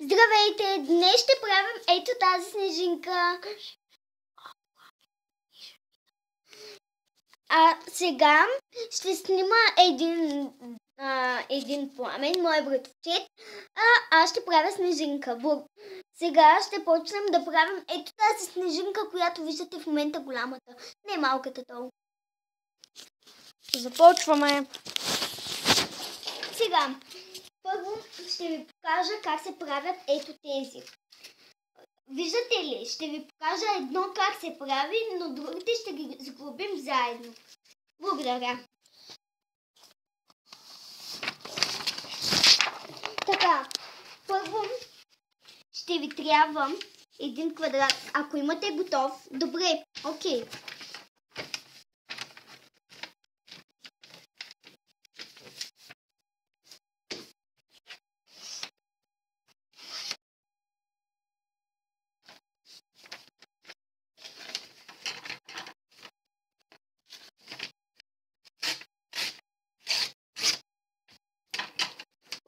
Здравейте! Днес ще правим ето тази снежинка. А сега ще снима един пламен, мой братовчет, аз ще правя снежинка. Сега ще почнем да правим ето тази снежинка, която виждате в момента, голямата, не малката долу. Започваме. Сега, първо ще ви покажа как се правят ето тези. Виждате ли? Ще ви покажа едно как се прави, но другите ще ги сглобим заедно. Благодаря. Така, първо ще ви трябва един квадрат. Ако имате готов, добре, окей.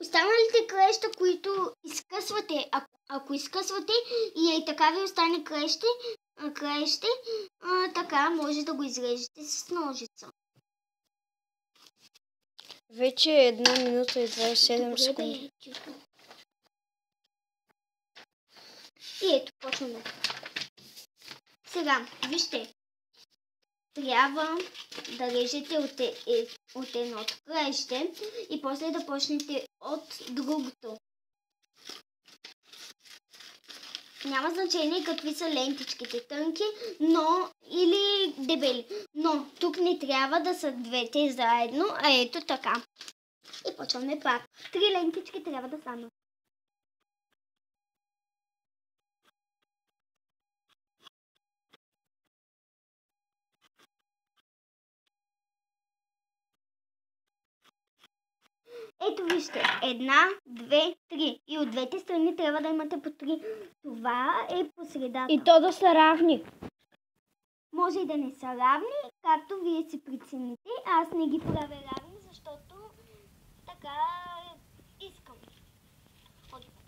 Останалите краища, които изкъсвате, ако изкъсвате и така ви остане краище, така може да го изрежете с ножица. Вече е 1 минута и 27 секунди. И ето, почваме. Сега, вижте, трябва да режете от едното краище и после да почнете от другото. Няма значение какви са лентичките, тънки, или дебели. Но тук не трябва да са двете заедно, а ето така. И почваме пак. 3 лентички трябва да станат. Ето вижте, 1, 2, 3. И от двете страни трябва да имате по 3. Това е по средата. И то да са равни. Може и да не са равни, както вие си прецените. Аз не ги правя равни, защото така искам.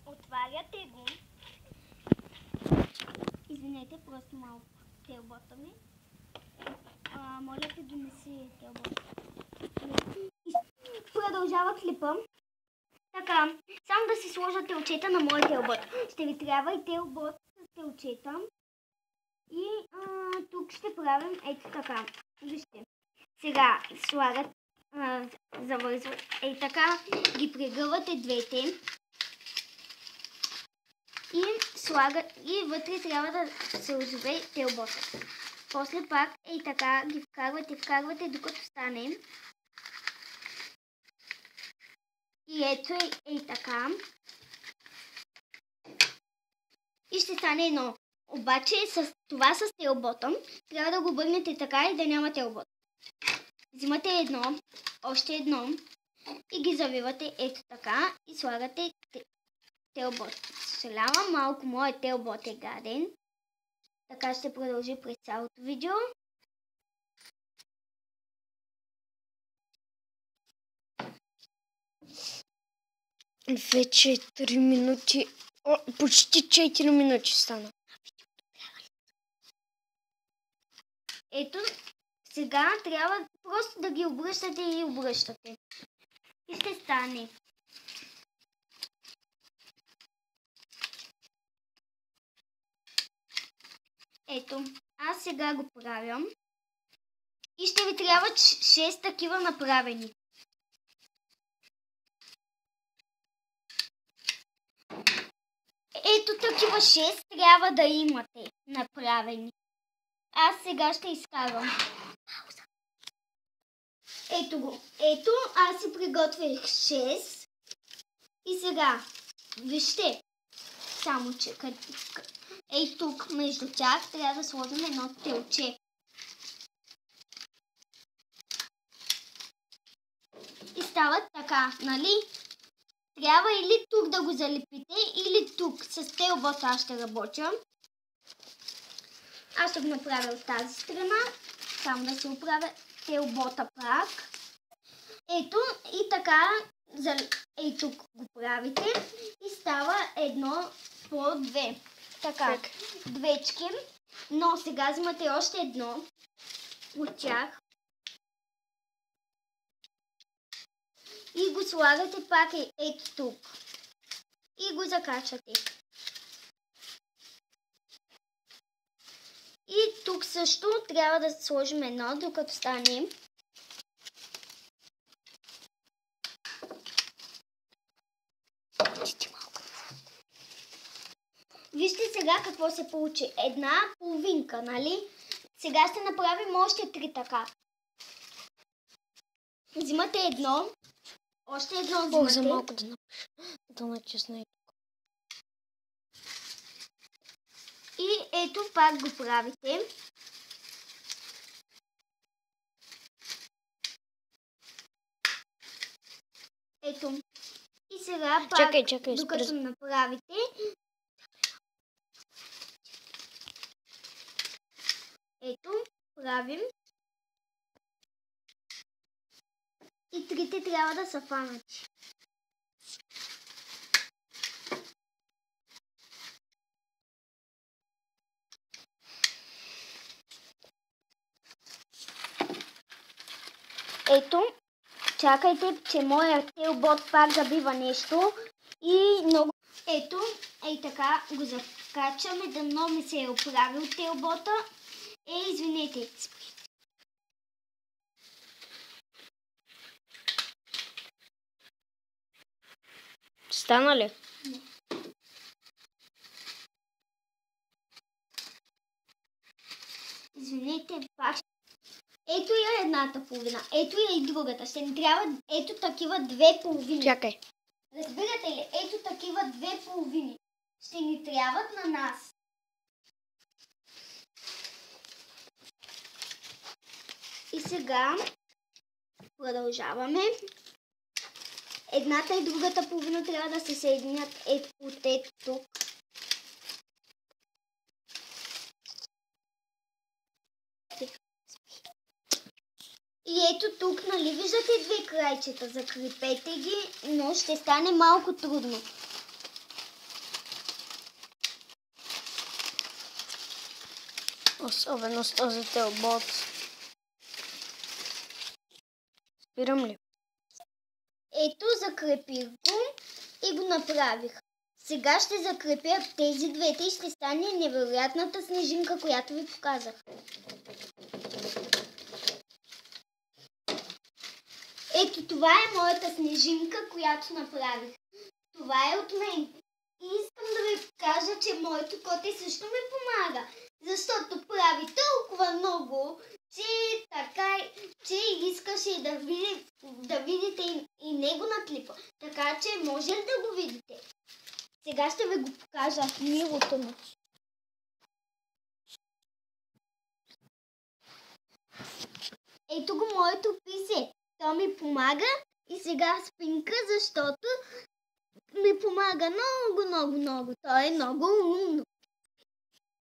Отваряте го. Извинете, просто малко телбота ми. Моля те, донеси телбота. Продължава клипа. Така, само да си сложа телчета на моя телбот. Ще ви трябва и телбот с телчета. И тук ще правим ето така. Вижте. Сега слагат, завързват. Ето така ги прегъвате двете. И слагат, и вътре трябва да се озове телбота. После пак ей така ги вкарвате, докато стане. И ето ей така. И ще стане едно. Обаче с това с телбота трябва да го обърнете така и да няма телбот. Взимате едно, още едно и ги завивате ето така и слагате телбот. Съжалявам малко, моят телбот е гаден. Така ще продължи през цялото видео. Вече 3 минути. Почти 4 минути стана. Ето, сега трябва просто да ги обръщате и обръщате. И ще стане. Ето, аз сега го правям. И ще ви трябва 6 такива направени. Ето такива 6 трябва да имате направени. Аз сега ще изкарвам. Ето го. Ето, аз си приготвих 6. И сега, вижте, само че ей тук между тях трябва да сложим едно телче. И стават така, нали? Трябва или тук да го залепите, или тук. С телбота аз ще работя. Аз ще го направя от тази страна. Само да се оправя телбота прак. Ето и така Ей тук го правите и става 1 по 2. Така, двечки. Но сега взимате още едно от тях и го слагате пак ето тук и го закачате. И тук също трябва да сложим едно, докато стане. Вижте сега какво се получи. Една половинка, нали? Сега ще направим още 3 така. Взимате едно. Още едно взимате. За малко да начесна. И ето пак го правите. Ето. И сега пак, Чакай, докато направите, ето, правим. И трите трябва да са фанати. Ето, чакайте, че моят телбот пак забива нещо и много... Ето, ей така го закачаме, да много ми се е оправил телбота. Извинете. Стана ли? Не. Извинете, пак. Ето и едната половина, ето и другата. Ще ни трябва ето такива 2 половини. Чакай. Разбирате ли? Ето такива 2 половини. Ще ни трябват на нас. И сега продължаваме. Едната и другата половина трябва да се съединят от ето тук. И ето тук, нали, виждате 2 крайчета, закрепете ги, но ще стане малко трудно. Особено с този телбот. Спирам ли? Ето, закрепих го и го направих. Сега ще закрепя тези двете и ще стане невероятната снежинка, която ви показах. Ето това е моята снежинка, която направих. Това е от мен. И искам да ви кажа, че моето коте също ми помага. Защото прави толкова много, че искаше да видите и него на клипа. Така че може ли да го видите? Сега ще ви го покажа милото му. Ето го моето писе. То ми помага и сега спинка, защото ми помага много. Той е много умно.